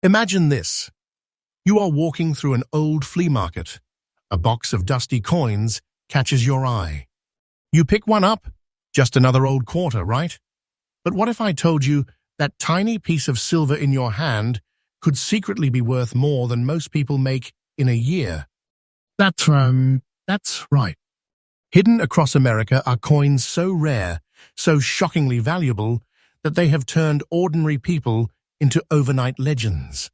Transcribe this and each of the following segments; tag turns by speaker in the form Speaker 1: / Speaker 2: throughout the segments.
Speaker 1: Imagine this. You are walking through an old flea market. A box of dusty coins catches your eye. You pick one up, just another old quarter, right? But what if I told you that tiny piece of silver in your hand could secretly be worth more than most people make in a year? That's right. Hidden across America are coins so rare, so shockingly valuable, that they have turned ordinary people into overnight legends.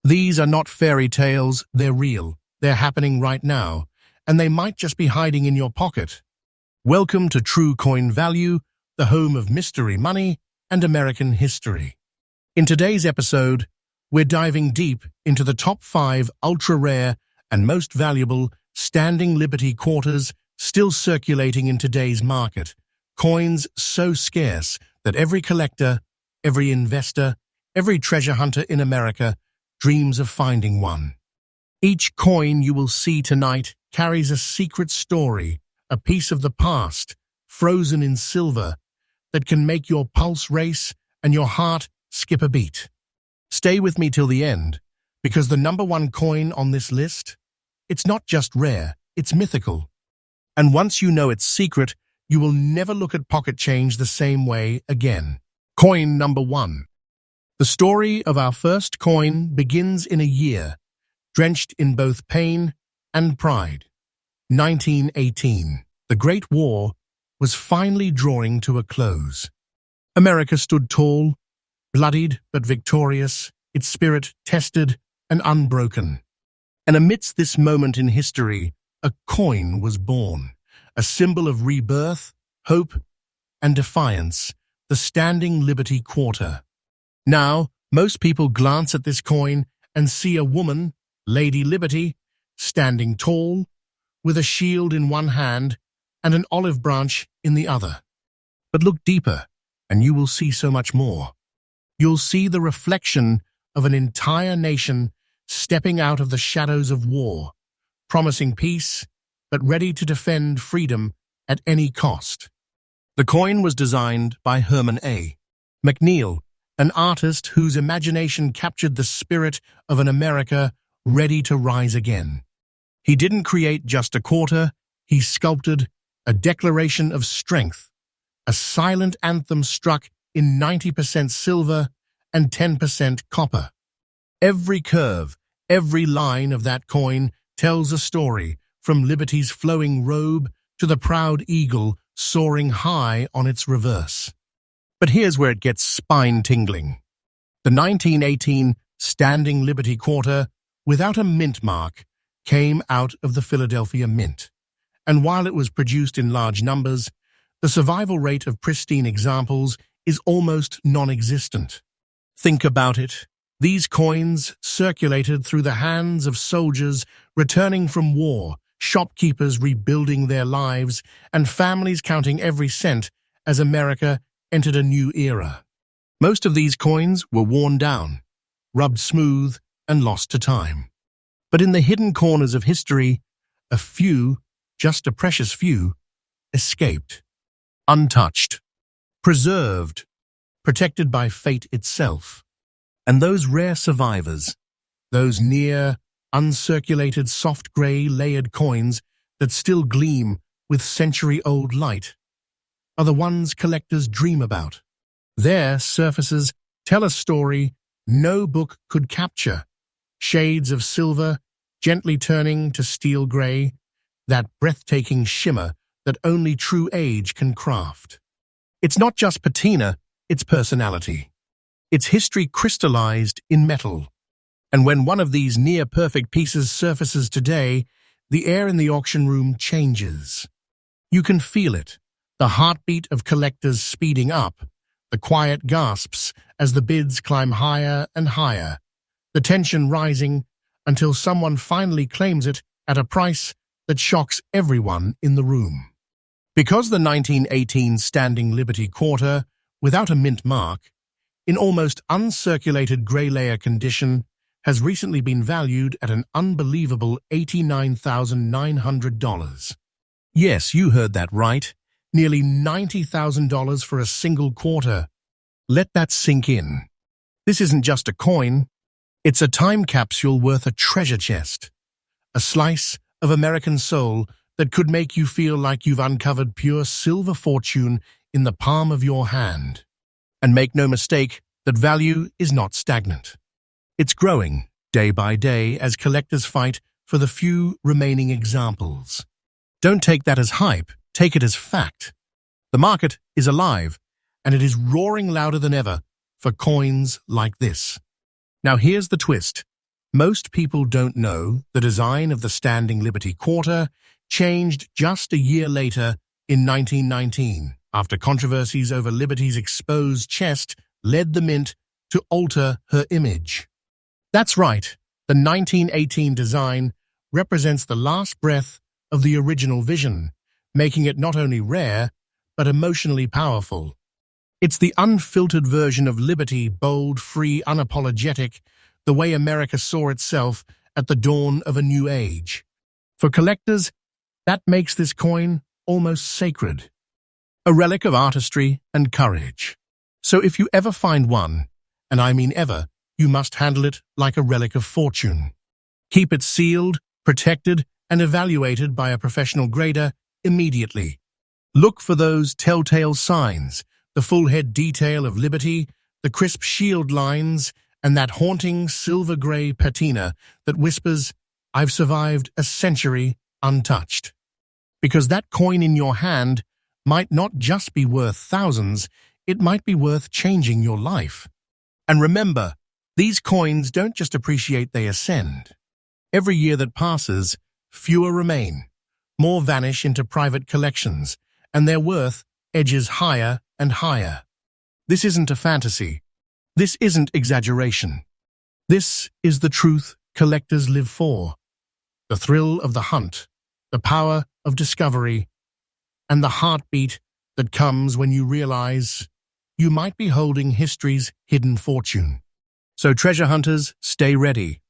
Speaker 1: These are not fairy tales, they're real. They're happening right now, and they might just be hiding in your pocket. Welcome to True Coin Value, the home of mystery money and American history. In today's episode, we're diving deep into the top 5 ultra-rare and most valuable standing Liberty quarters still circulating in today's market. Coins so scarce that every collector, every investor, every treasure hunter in America dreams of finding one. Each coin you will see tonight carries a secret story, a piece of the past, frozen in silver, that can make your pulse race and your heart skip a beat. Stay with me till the end, because the number 1 coin on this list, it's not just rare, it's mythical. And once you know its secret, you will never look at pocket change the same way again. Coin number 1. The story of our first coin begins in a year, drenched in both pain and pride. 1918. The Great War was finally drawing to a close. America stood tall, bloodied but victorious, its spirit tested and unbroken. And amidst this moment in history, a coin was born, a symbol of rebirth, hope, and defiance, the Standing Liberty Quarter. Now, most people glance at this coin and see a woman, Lady Liberty, standing tall, with a shield in one hand and an olive branch in the other. But look deeper, and you will see so much more. You'll see the reflection of an entire nation stepping out of the shadows of war, promising peace, but ready to defend freedom at any cost. The coin was designed by Herman A. McNeil, an artist whose imagination captured the spirit of an America ready to rise again. He didn't create just a quarter, he sculpted a declaration of strength, a silent anthem struck in 90% silver and 10% copper. Every curve, every line of that coin tells a story, from Liberty's flowing robe to the proud eagle soaring high on its reverse. But here's where it gets spine-tingling. The 1918 Standing Liberty Quarter, without a mint mark, came out of the Philadelphia Mint. And while it was produced in large numbers, the survival rate of pristine examples is almost non-existent. Think about it. These coins circulated through the hands of soldiers returning from war, shopkeepers rebuilding their lives, and families counting every cent as America entered a new era. Most of these coins were worn down, rubbed smooth, and lost to time. But in the hidden corners of history, a few, just a precious few, escaped. Untouched, preserved, protected by fate itself. And those rare survivors, those near, uncirculated soft grey layered coins that still gleam with century-old light, are the ones collectors dream about. Their surfaces tell a story no book could capture. Shades of silver, gently turning to steel grey, that breathtaking shimmer that only true age can craft. It's not just patina, it's personality. It's history crystallized in metal. And when one of these near-perfect pieces surfaces today, the air in the auction room changes. You can feel it, the heartbeat of collectors speeding up, the quiet gasps as the bids climb higher and higher, the tension rising until someone finally claims it at a price that shocks everyone in the room. Because the 1918 Standing Liberty Quarter, without a mint mark, in almost uncirculated grey layer condition, has recently been valued at an unbelievable $89,900. Yes, you heard that right. Nearly $90,000 for a single quarter. Let that sink in. This isn't just a coin, It's a time capsule worth a treasure chest, a slice of American soul that could make you feel like you've uncovered pure silver fortune in the palm of your hand. And make no mistake that value is not stagnant. It's growing day by day as collectors fight for the few remaining examples. Don't take that as hype, take it as fact. The market is alive, and it is roaring louder than ever for coins like this. Now here's the twist. Most people don't know the design of the Standing Liberty Quarter changed just a year later in 1919, after controversies over Liberty's exposed chest led the mint to alter her image. That's right, the 1918 design represents the last breath of the original vision, making it not only rare, but emotionally powerful. It's the unfiltered version of liberty, bold, free, unapologetic, the way America saw itself at the dawn of a new age. For collectors, that makes this coin almost sacred, a relic of artistry and courage. So if you ever find one, and I mean ever, you must handle it like a relic of fortune. Keep it sealed, protected, and evaluated by a professional grader immediately. Look for those telltale signs, the full head detail of liberty, the crisp shield lines, and that haunting silver-gray patina that whispers, "I've survived a century untouched." Because that coin in your hand might not just be worth thousands, it might be worth changing your life. And remember, these coins don't just appreciate, they ascend. Every year that passes, fewer remain, more vanish into private collections, and their worth edges higher and higher. This isn't a fantasy. This isn't exaggeration. This is the truth collectors live for. The thrill of the hunt, the power of discovery, and the heartbeat that comes when you realize you might be holding history's hidden fortune. So treasure hunters, stay ready,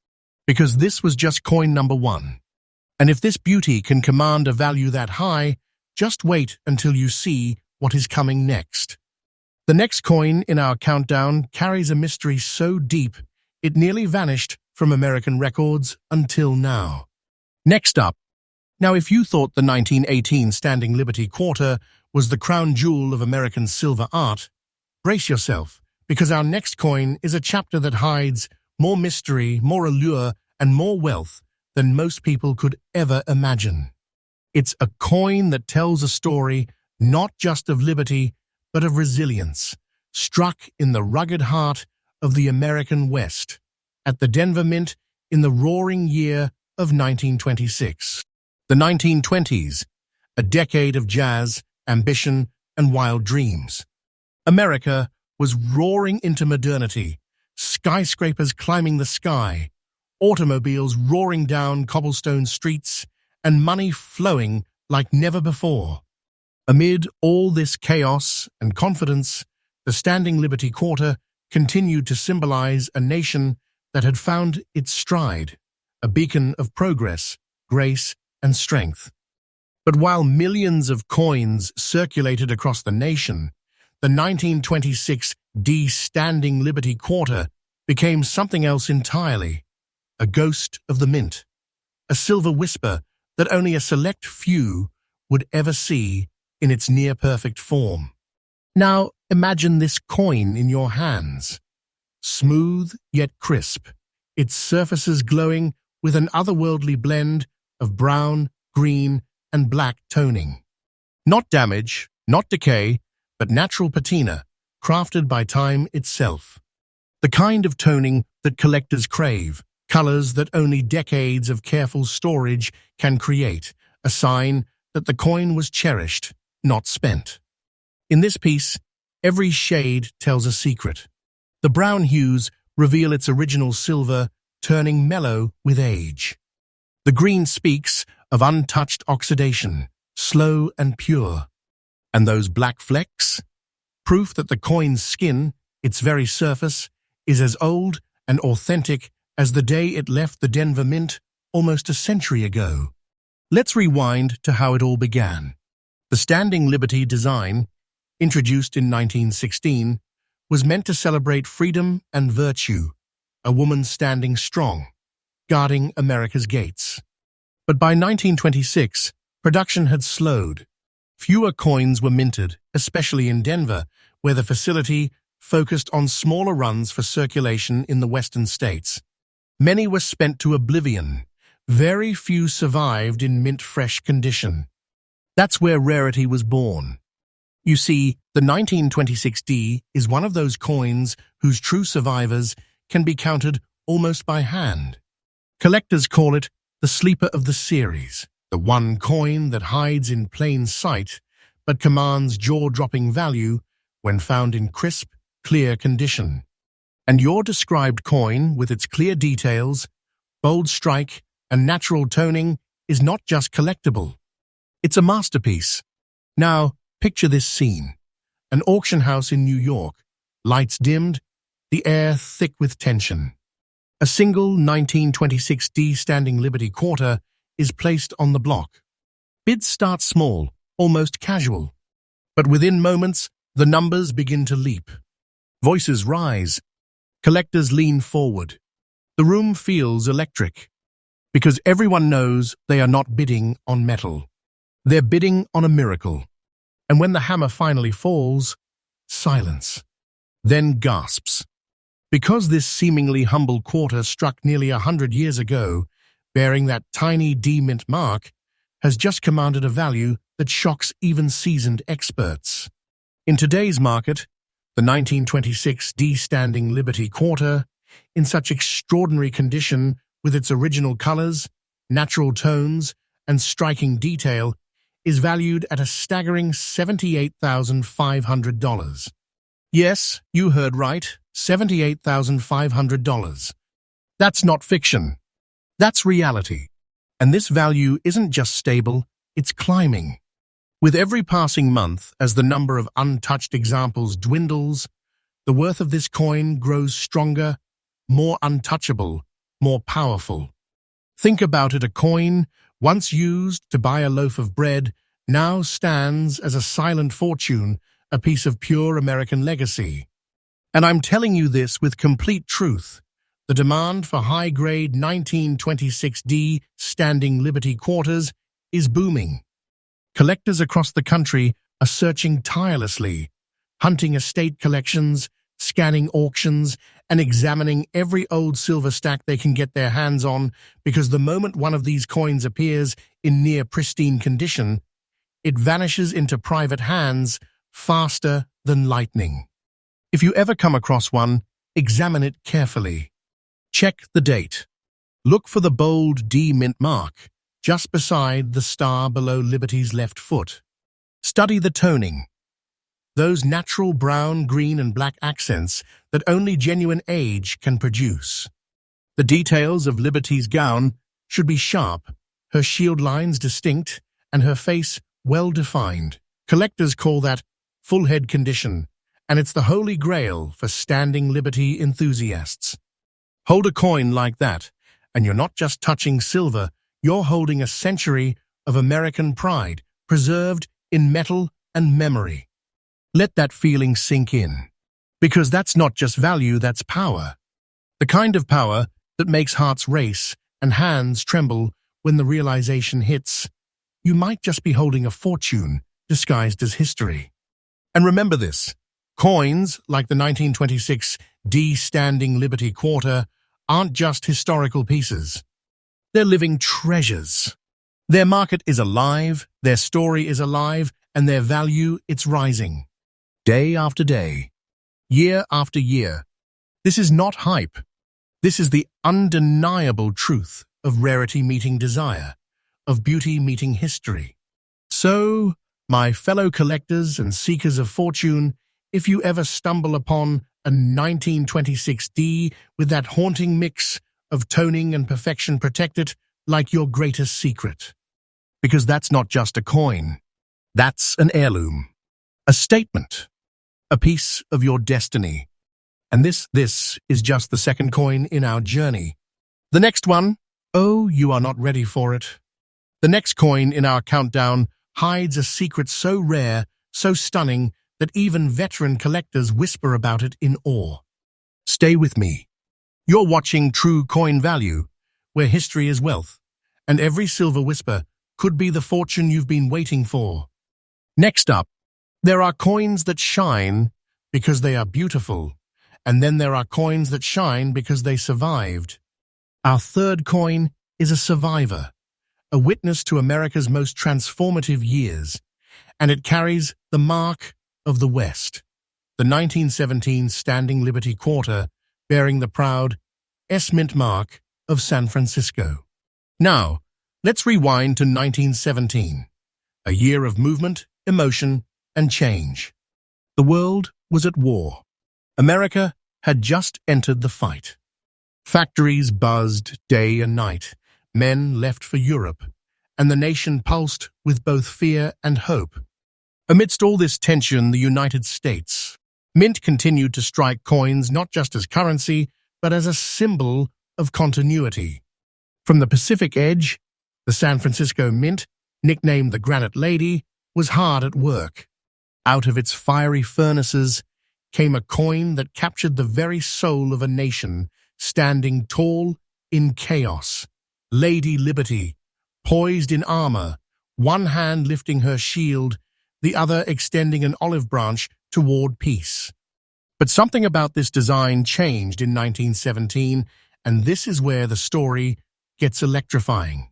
Speaker 1: because this was just coin number one. And if this beauty can command a value that high, just wait until you see what is coming next. The next coin in our countdown carries a mystery so deep it nearly vanished from American records until now. Next up, now if you thought the 1918 Standing Liberty Quarter was the crown jewel of American silver art, brace yourself, because our next coin is a chapter that hides more mystery, more allure, and more wealth than most people could ever imagine. It's a coin that tells a story not just of liberty, but of resilience, struck in the rugged heart of the American West, at the Denver Mint in the roaring year of 1926. The 1920s, a decade of jazz, ambition, and wild dreams. America was roaring into modernity, skyscrapers climbing the sky, automobiles roaring down cobblestone streets, and money flowing like never before. Amid all this chaos and confidence, the Standing Liberty Quarter continued to symbolize a nation that had found its stride, a beacon of progress, grace, and strength. But while millions of coins circulated across the nation, the 1926 Standing Liberty Quarter became something else entirely, a ghost of the mint, a silver whisper that only a select few would ever see in its near-perfect form. Now imagine this coin in your hands, smooth yet crisp, its surfaces glowing with an otherworldly blend of brown, green, and black toning. Not damage, not decay, but natural patina, crafted by time itself. The kind of toning that collectors crave, colors that only decades of careful storage can create, a sign that the coin was cherished, not spent. In this piece, every shade tells a secret. The brown hues reveal its original silver, turning mellow with age. The green speaks of untouched oxidation, slow and pure. And those black flecks? Proof that the coin's skin, its very surface, is as old and authentic as the day it left the Denver Mint almost a century ago. Let's rewind to how it all began. The Standing Liberty design, introduced in 1916, was meant to celebrate freedom and virtue, a woman standing strong, guarding America's gates. But by 1926, production had slowed. Fewer coins were minted, especially in Denver, where the facility focused on smaller runs for circulation in the western states. Many were spent to oblivion. Very few survived in mint-fresh condition. That's where rarity was born. You see, the 1926D is one of those coins whose true survivors can be counted almost by hand. Collectors call it the sleeper of the series, the one coin that hides in plain sight but commands jaw-dropping value when found in crisp, clear condition. And your described coin, with its clear details, bold strike, and natural toning, is not just collectible. It's a masterpiece. Now, picture this scene. An auction house in New York, lights dimmed, the air thick with tension. A single 1926D Standing Liberty quarter is placed on the block. Bids start small, almost casual. But within moments, the numbers begin to leap. Voices rise. Collectors lean forward. The room feels electric, because everyone knows they are not bidding on metal. They're bidding on a miracle. And when the hammer finally falls, silence. Then gasps. Because this seemingly humble quarter struck nearly 100 years ago, bearing that tiny D-mint mark, has just commanded a value that shocks even seasoned experts. In today's market, the 1926 D Standing Liberty quarter, in such extraordinary condition with its original colors, natural tones, and striking detail, is valued at a staggering $78,500. Yes, you heard right, $78,500. That's not fiction. That's reality. And this value isn't just stable, it's climbing. With every passing month, as the number of untouched examples dwindles, the worth of this coin grows stronger, more untouchable, more powerful. Think about it, a coin, once used to buy a loaf of bread, now stands as a silent fortune, a piece of pure American legacy. And I'm telling you this with complete truth. The demand for high-grade 1926D Standing Liberty quarters is booming. Collectors across the country are searching tirelessly, hunting estate collections, scanning auctions, and examining every old silver stack they can get their hands on, because the moment one of these coins appears in near pristine condition, it vanishes into private hands faster than lightning. If you ever come across one, examine it carefully. Check the date. Look for the bold D mint mark, just beside the star below Liberty's left foot. Study the toning. Those natural brown, green, and black accents that only genuine age can produce. The details of Liberty's gown should be sharp, her shield lines distinct, and her face well-defined. Collectors call that full head condition, and it's the holy grail for Standing Liberty enthusiasts. Hold a coin like that, and you're not just touching silver, you're holding a century of American pride, preserved in metal and memory. Let that feeling sink in, because that's not just value, that's power. The kind of power that makes hearts race and hands tremble when the realization hits. You might just be holding a fortune disguised as history. And remember this, coins like the 1926 D Standing Liberty quarter aren't just historical pieces. They're living treasures. Their market is alive, their story is alive, and their value, it's rising. Day after day, year after year. This is not hype. This is the undeniable truth of rarity meeting desire, of beauty meeting history. So, my fellow collectors and seekers of fortune, if you ever stumble upon a 1926D with that haunting mix of toning and perfection, protect it like your greatest secret. Because that's not just a coin. That's an heirloom, a statement, a piece of your destiny. And this is just the second coin in our journey. The next one, oh, you are not ready for it. The next coin in our countdown hides a secret so rare, so stunning, that even veteran collectors whisper about it in awe. Stay with me. You're watching True Coin Value, where history is wealth, and every silver whisper could be the fortune you've been waiting for. Next up, there are coins that shine because they are beautiful, and then there are coins that shine because they survived. Our third coin is a survivor, a witness to America's most transformative years, and it carries the mark of the West, the 1917 Standing Liberty Quarter, bearing the proud S-Mint mark of San Francisco. Now, let's rewind to 1917, a year of movement, emotion, and change. The world was at war. America had just entered the fight. Factories buzzed day and night, men left for Europe, and the nation pulsed with both fear and hope. Amidst all this tension, the United States Mint continued to strike coins not just as currency, but as a symbol of continuity. From the Pacific Edge, the San Francisco Mint, nicknamed the Granite Lady, was hard at work. Out of its fiery furnaces came a coin that captured the very soul of a nation, standing tall in chaos. Lady Liberty, poised in armor, one hand lifting her shield, the other extending an olive branch toward peace. But something about this design changed in 1917, and this is where the story gets electrifying.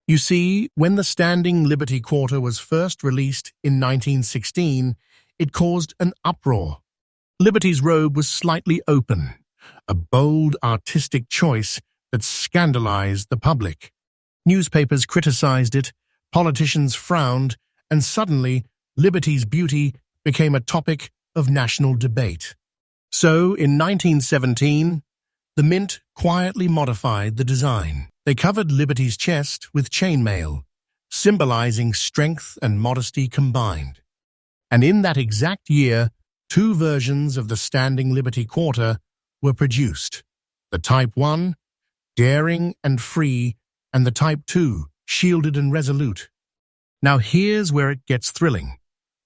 Speaker 1: You see, when the Standing Liberty Quarter was first released in 1916, it caused an uproar. Liberty's robe was slightly open, a bold artistic choice that scandalized the public. Newspapers criticized it, politicians frowned, and suddenly Liberty's beauty became a topic of national debate. So, in 1917, the Mint quietly modified the design. They covered Liberty's chest with chainmail, symbolizing strength and modesty combined. And in that exact year, two versions of the Standing Liberty Quarter were produced. The Type 1, daring and free, and the Type 2, shielded and resolute. Now here's where it gets thrilling.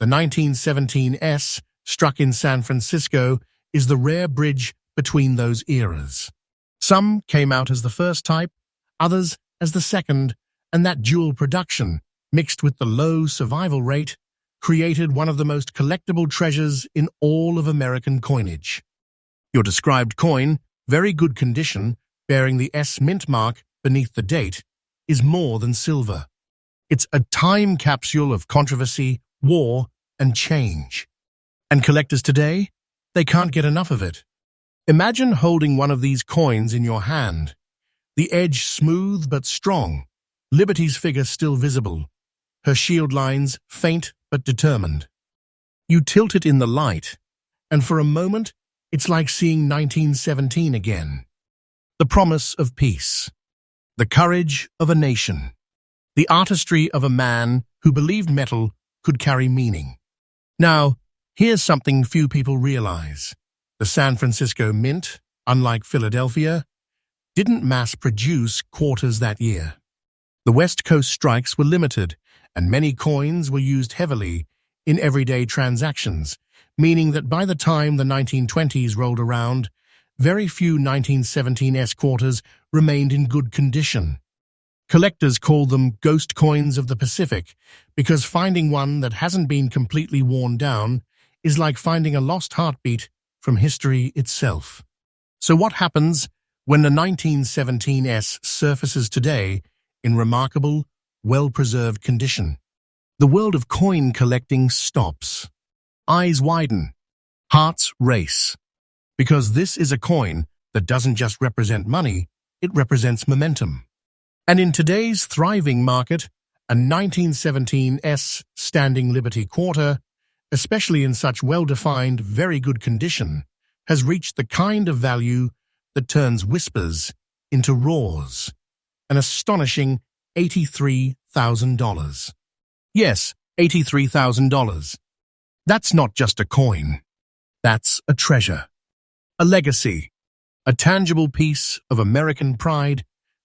Speaker 1: The 1917 S, struck in San Francisco, is the rare bridge between those eras. Some came out as the first type, others as the second, and that dual production, mixed with the low survival rate, created one of the most collectible treasures in all of American coinage. Your described coin, very good condition, bearing the S Mint mark beneath the date, is more than silver. It's a time capsule of controversy, war, and change. And collectors today, they can't get enough of it. Imagine holding one of these coins in your hand. The edge smooth but strong, Liberty's figure still visible, her shield lines faint but determined. You tilt it in the light, and for a moment, it's like seeing 1917 again. The promise of peace, the courage of a nation, the artistry of a man who believed metal could carry meaning. Now, here's something few people realize. The San Francisco Mint, unlike Philadelphia, didn't mass-produce quarters that year. The West Coast strikes were limited, and many coins were used heavily in everyday transactions, meaning that by the time the 1920s rolled around, very few 1917 S quarters remained in good condition. Collectors call them ghost coins of the Pacific because finding one that hasn't been completely worn down is like finding a lost heartbeat from history itself. So what happens when the 1917 S surfaces today in remarkable, well-preserved condition? The world of coin collecting stops. Eyes widen. Hearts race. Because this is a coin that doesn't just represent money, it represents momentum. And in today's thriving market, a 1917 S Standing Liberty Quarter, especially in such well-defined, very good condition, has reached the kind of value that turns whispers into roars. An astonishing $83,000. Yes, $83,000. That's not just a coin. That's a treasure. A legacy. A tangible piece of American pride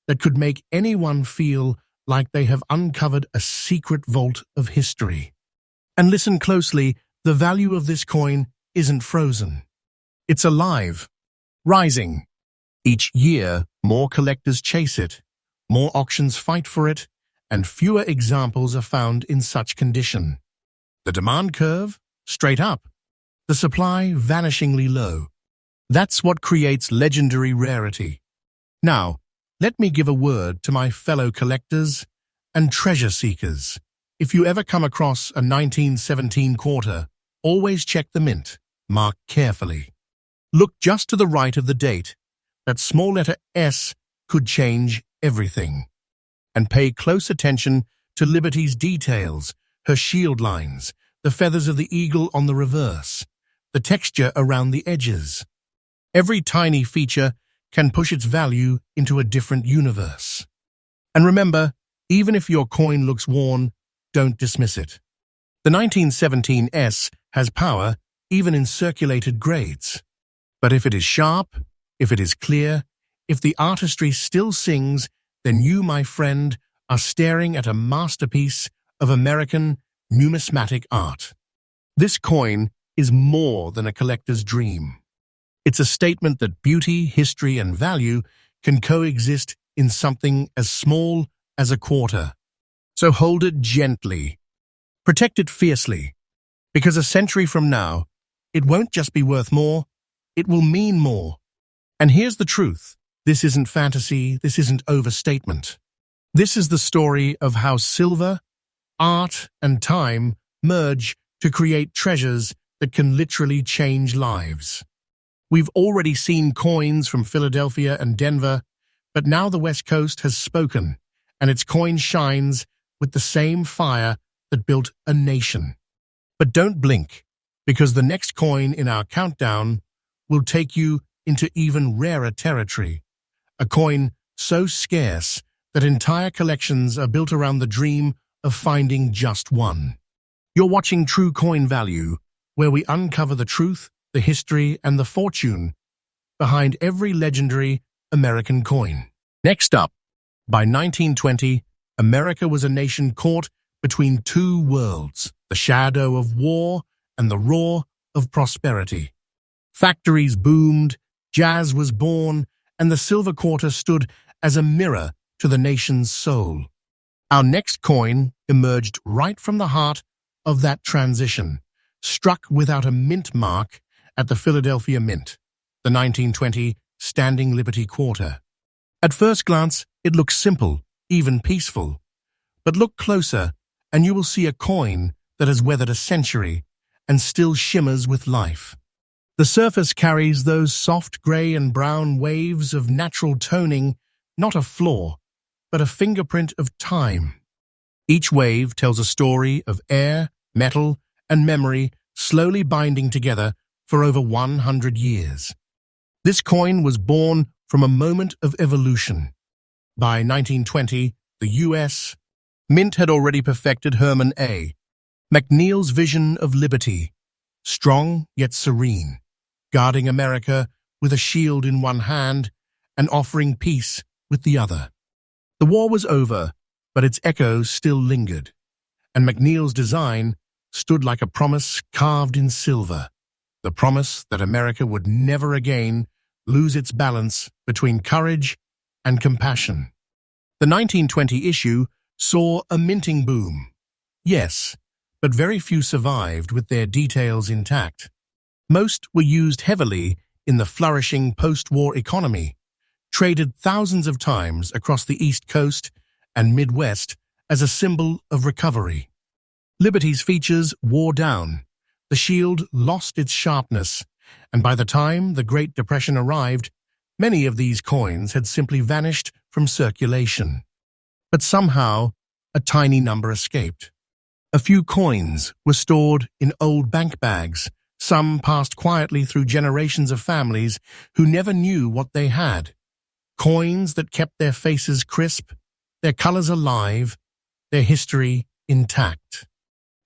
Speaker 1: that could make anyone feel like they have uncovered a secret vault of history. And listen closely, the value of this coin isn't frozen. It's alive, rising, Each year, more collectors chase it, more auctions fight for it, and fewer examples are found in such condition. The demand curve? Straight up. The supply vanishingly low. That's what creates legendary rarity. Now, let me give a word to my fellow collectors and treasure seekers. If you ever come across a 1917 quarter, always check the mint, marked carefully. Look just to the right of the date. That small letter S could change everything. And pay close attention to Liberty's details, her shield lines, the feathers of the eagle on the reverse, the texture around the edges. Every tiny feature can push its value into a different universe. And remember, even if your coin looks worn, don't dismiss it. The 1917 S has power even in circulated grades. But if it is sharp, if it is clear, if the artistry still sings, then you, my friend, are staring at a masterpiece of American numismatic art. This coin is more than a collector's dream. It's a statement that beauty, history, and value can coexist in something as small as a quarter. So hold it gently. Protect it fiercely, because a century from now, it won't just be worth more, it will mean more. And here's the truth. This isn't fantasy, this isn't overstatement. This is the story of how silver, art, and time merge to create treasures that can literally change lives. We've already seen coins from Philadelphia and Denver, but now the West Coast has spoken, and its coin shines with the same fire that built a nation. But don't blink, because the next coin in our countdown will take you into even rarer territory. A coin so scarce that entire collections are built around the dream of finding just one. You're watching True Coin Value, where we uncover the truth, the history, and the fortune behind every legendary American coin. Next up, by 1920, America was a nation caught between two worlds, the shadow of war and the roar of prosperity. Factories boomed, jazz was born, and the silver quarter stood as a mirror to the nation's soul. Our next coin emerged right from the heart of that transition, struck without a mint mark at the Philadelphia Mint, the 1920 Standing Liberty Quarter. At first glance, it looks simple, even peaceful. But look closer, and you will see a coin that has weathered a century and still shimmers with life. The surface carries those soft gray and brown waves of natural toning, not a flaw, but a fingerprint of time. Each wave tells a story of air, metal, and memory slowly binding together for over 100 years. This coin was born from a moment of evolution. By 1920, the U.S. Mint had already perfected Herman A. McNeil's vision of liberty, strong yet serene, guarding America with a shield in one hand and offering peace with the other. The war was over, but its echoes still lingered, and McNeil's design stood like a promise carved in silver, the promise that America would never again lose its balance between courage and compassion. The 1920 issue saw a minting boom. Yes, but very few survived with their details intact. Most were used heavily in the flourishing post-war economy, traded thousands of times across the East Coast and Midwest as a symbol of recovery. Liberty's features wore down, the shield lost its sharpness, and by the time the Great Depression arrived, many of these coins had simply vanished from circulation. But somehow, a tiny number escaped. A few coins were stored in old bank bags, some passed quietly through generations of families who never knew what they had. Coins that kept their faces crisp, their colors alive, their history intact.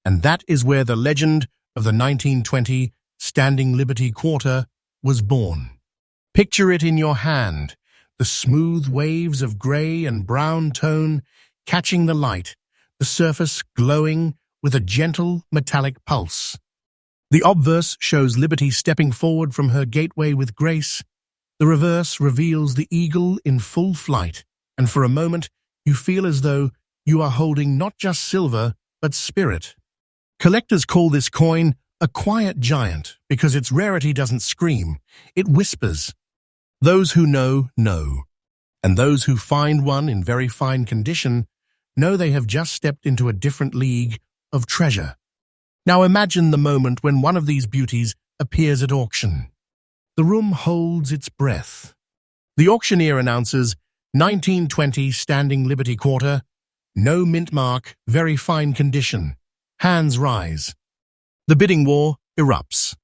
Speaker 1: And that is where the legend of the 1920 Standing Liberty Quarter was born. Picture it in your hand, the smooth waves of gray and brown tone catching the light, the surface glowing with a gentle metallic pulse. The obverse shows Liberty stepping forward from her gateway with grace, The reverse reveals the eagle in full flight, and for a moment you feel as though you are holding not just silver, but spirit. Collectors call this coin a quiet giant because its rarity doesn't scream, it whispers. Those who know, know. And those who find one in very fine condition know they have just stepped into a different league of treasure. Now imagine the moment when one of these beauties appears at auction. The room holds its breath. The auctioneer announces 1920 Standing Liberty Quarter, no mint mark, very fine condition. Hands rise. The bidding war erupts.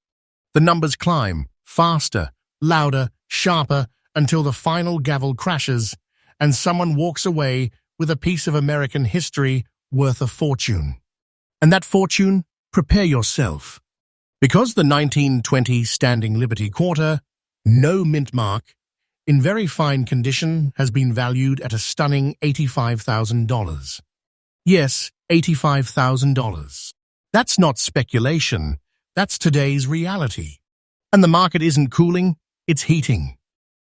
Speaker 1: The numbers climb, faster, louder, sharper, until the final gavel crashes and someone walks away with a piece of American history worth a fortune. And that fortune, prepare yourself. Because the 1920 Standing Liberty Quarter, no mint mark, in very fine condition, has been valued at a stunning $85,000. Yes, $85,000. That's not speculation, that's today's reality. And the market isn't cooling, it's heating.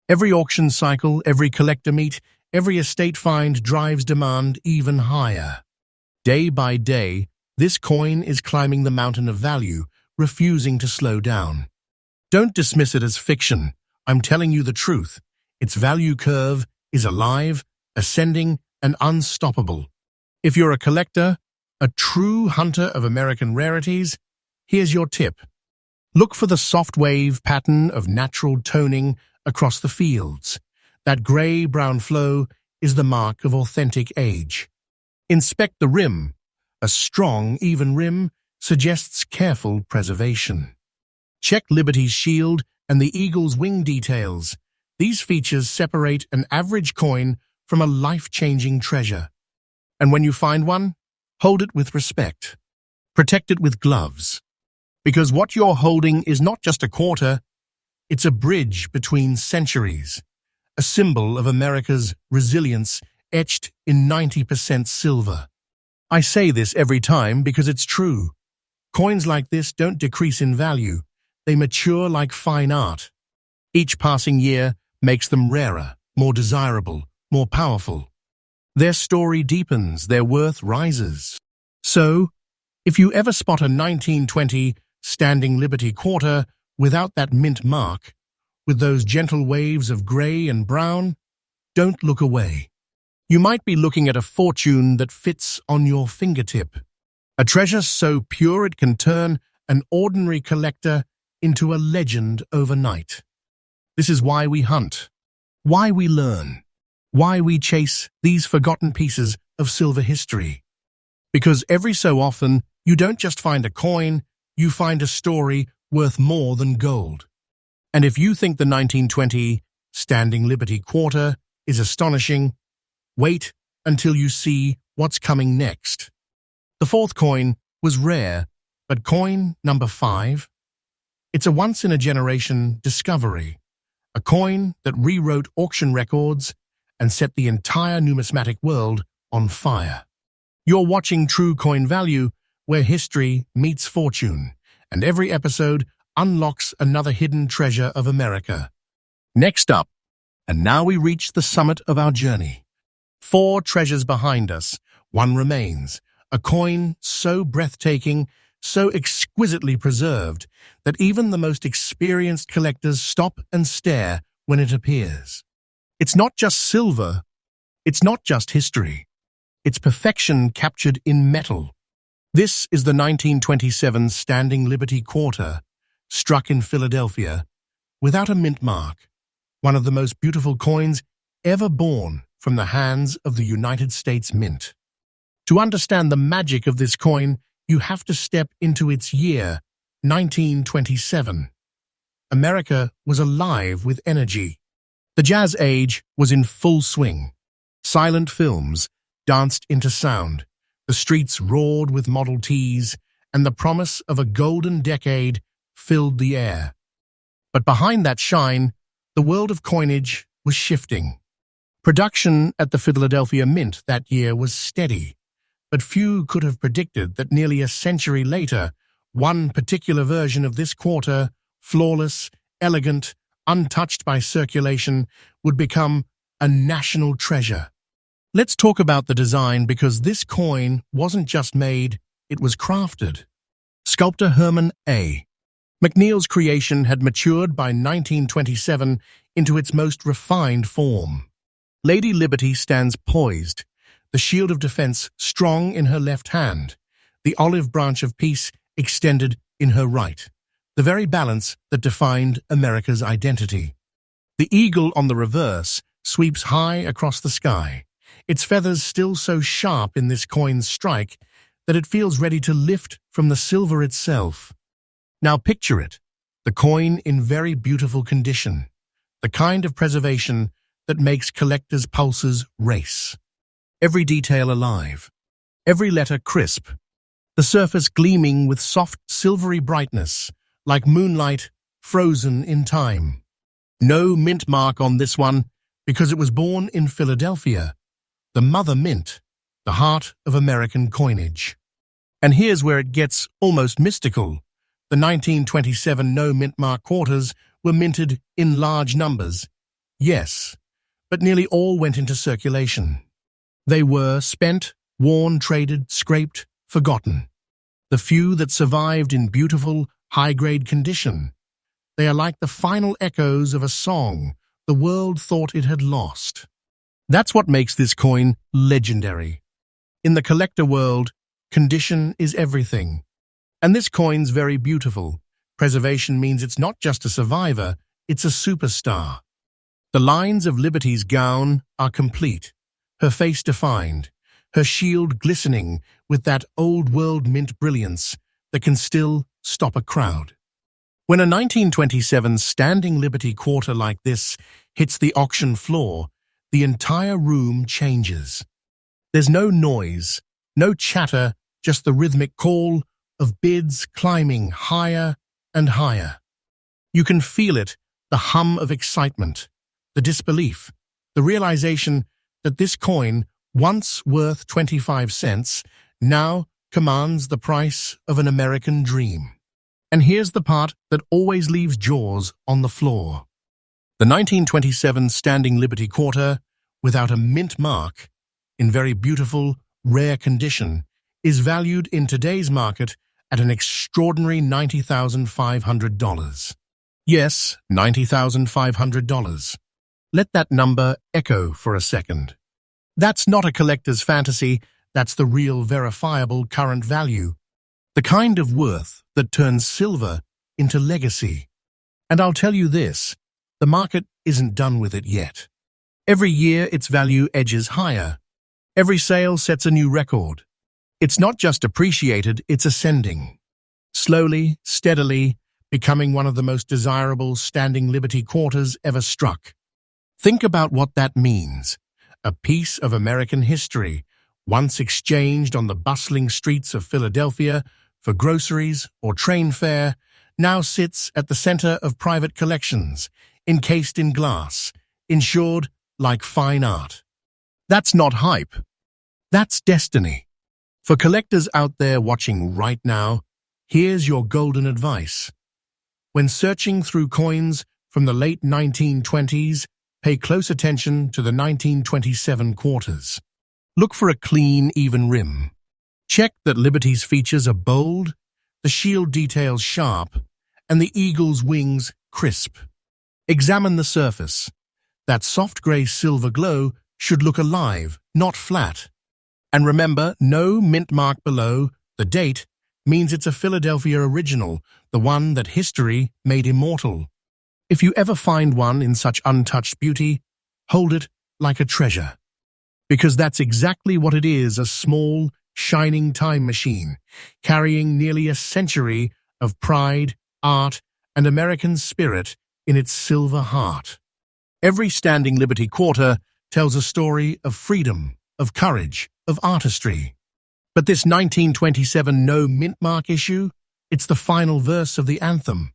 Speaker 1: Every auction cycle, every collector meet, every estate find drives demand even higher. Day by day, this coin is climbing the mountain of value, refusing to slow down. Don't dismiss it as fiction. I'm telling you the truth. Its value curve is alive, ascending, and unstoppable. If you're a collector, a true hunter of American rarities, here's your tip. Look for the soft wave pattern of natural toning across the fields. That gray-brown flow is the mark of authentic age. Inspect the rim. A strong, even rim suggests careful preservation. Check Liberty's shield and the eagle's wing details. These features separate an average coin from a life-changing treasure. And when you find one, hold it with respect. Protect it with gloves. Because what you're holding is not just a quarter, it's a bridge between centuries, a symbol of America's resilience etched in 90% silver. I say this every time because it's true. Coins like this don't decrease in value, they mature like fine art. Each passing year makes them rarer, more desirable, more powerful. Their story deepens, their worth rises. So, if you ever spot a 1920 Standing Liberty Quarter without that mint mark, with those gentle waves of grey and brown, don't look away. You might be looking at a fortune that fits on your fingertip, a treasure so pure it can turn an ordinary collector into a legend overnight. This is why we hunt, why we learn, why we chase these forgotten pieces of silver history. Because every so often, you don't just find a coin, you find a story worth more than gold. And if you think the 1920 Standing Liberty Quarter is astonishing, wait until you see what's coming next. The fourth coin was rare, but coin number 5? It's a once-in-a-generation discovery, a coin that rewrote auction records and set the entire numismatic world on fire. You're watching True Coin Value, where history meets fortune, and every episode unlocks another hidden treasure of America. Next up, and now we reach the summit of our journey. 4 treasures behind us, one remains, a coin so breathtaking, so exquisitely preserved, that even the most experienced collectors stop and stare when it appears. It's not just silver, it's not just history. It's perfection captured in metal. This is the 1927 Standing Liberty Quarter, struck in Philadelphia, without a mint mark, one of the most beautiful coins ever born from the hands of the United States Mint. To understand the magic of this coin, you have to step into its year, 1927. America was alive with energy. The Jazz Age was in full swing. Silent films danced into sound. The streets roared with Model Ts, and the promise of a golden decade filled the air. But behind that shine, the world of coinage was shifting. Production at the Philadelphia Mint that year was steady, but few could have predicted that nearly a century later, one particular version of this quarter, flawless, elegant, untouched by circulation, would become a national treasure. Let's talk about the design, because this coin wasn't just made, it was crafted. Sculptor Herman A. McNeil's creation had matured by 1927 into its most refined form. Lady Liberty stands poised, the shield of defense strong in her left hand, the olive branch of peace extended in her right, the very balance that defined America's identity. The eagle on the reverse sweeps high across the sky, its feathers still so sharp in this coin's strike that it feels ready to lift from the silver itself. Now picture it, the coin in very beautiful condition, the kind of preservation that makes collectors' pulses race. Every detail alive, every letter crisp, the surface gleaming with soft silvery brightness, like moonlight frozen in time. No mint mark on this one, because it was born in Philadelphia, the mother mint, the heart of American coinage. And here's where it gets almost mystical. The 1927 no mint mark quarters were minted in large numbers. Yes, but nearly all went into circulation. They were spent, worn, traded, scraped, forgotten. The few that survived in beautiful, high-grade condition, they are like the final echoes of a song the world thought it had lost. That's what makes this coin legendary. In the collector world, condition is everything. And this coin's very beautiful. Preservation means it's not just a survivor, it's a superstar. The lines of Liberty's gown are complete, her face defined, her shield glistening with that old-world mint brilliance that can still stop a crowd. When a 1927 standing Liberty quarter like this hits the auction floor, the entire room changes. There's no noise, no chatter, just the rhythmic call of bids climbing higher and higher. You can feel it, the hum of excitement, the disbelief, the realization that this coin, once worth 25 cents, now commands the price of an American dream. And here's the part that always leaves jaws on the floor. The 1927 standing Liberty quarter, without a mint mark, in very beautiful, rare condition, is valued in today's market at an extraordinary $90,500. Yes, $90,500. Let that number echo for a second. That's not a collector's fantasy, that's the real, verifiable current value. The kind of worth that turns silver into legacy. And I'll tell you this, the market isn't done with it yet. Every year its value edges higher. Every sale sets a new record. It's not just appreciated, it's ascending. Slowly, steadily, becoming one of the most desirable standing Liberty quarters ever struck. Think about what that means. A piece of American history, once exchanged on the bustling streets of Philadelphia for groceries or train fare, now sits at the center of private collections, encased in glass, insured like fine art. That's not hype. That's destiny. For collectors out there watching right now, here's your golden advice. When searching through coins from the late 1920s, pay close attention to the 1927 quarters. Look for a clean, even rim. Check that Liberty's features are bold, the shield details sharp, and the eagle's wings crisp. Examine the surface. That soft grey silver glow should look alive, not flat. And remember, no mint mark below, the date, means it's a Philadelphia original, the one that history made immortal. If you ever find one in such untouched beauty, hold it like a treasure. Because that's exactly what it is, a small, shining time machine, carrying nearly a century of pride, art, and American spirit in its silver heart. Every standing Liberty quarter tells a story of freedom, of courage, of artistry. But this 1927 no mint mark issue, it's the final verse of the anthem.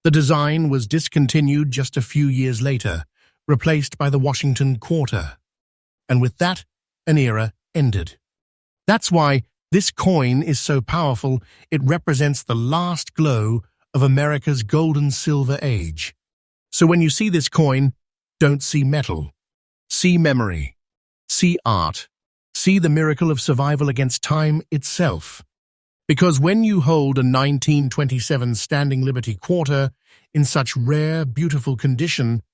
Speaker 1: The design was discontinued just a few years later, replaced by the Washington quarter. And with that, an era ended. That's why this coin is so powerful. It represents the last glow of America's golden silver age. So when you see this coin, don't see metal. See memory. See art. See the miracle of survival against time itself. Because when you hold a 1927 Standing Liberty quarter in such rare, beautiful condition,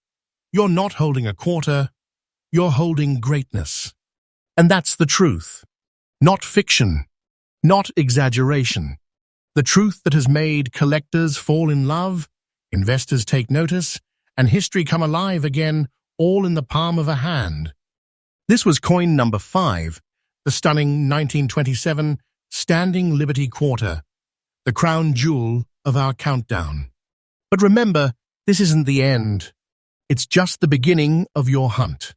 Speaker 1: you're not holding a quarter, you're holding greatness. And that's the truth. Not fiction. Not exaggeration. The truth that has made collectors fall in love, investors take notice, and history come alive again, all in the palm of a hand. This was coin number 5, the stunning 1927 Standing Liberty Quarter, the crown jewel of our countdown. But remember, this isn't the end. It's just the beginning of your hunt.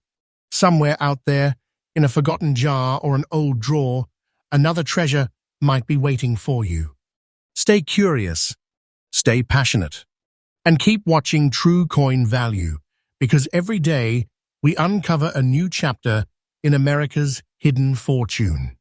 Speaker 1: Somewhere out there, in a forgotten jar or an old drawer, another treasure might be waiting for you. Stay curious, stay passionate, and keep watching True Coin Value, because every day we uncover a new chapter in America's hidden fortune.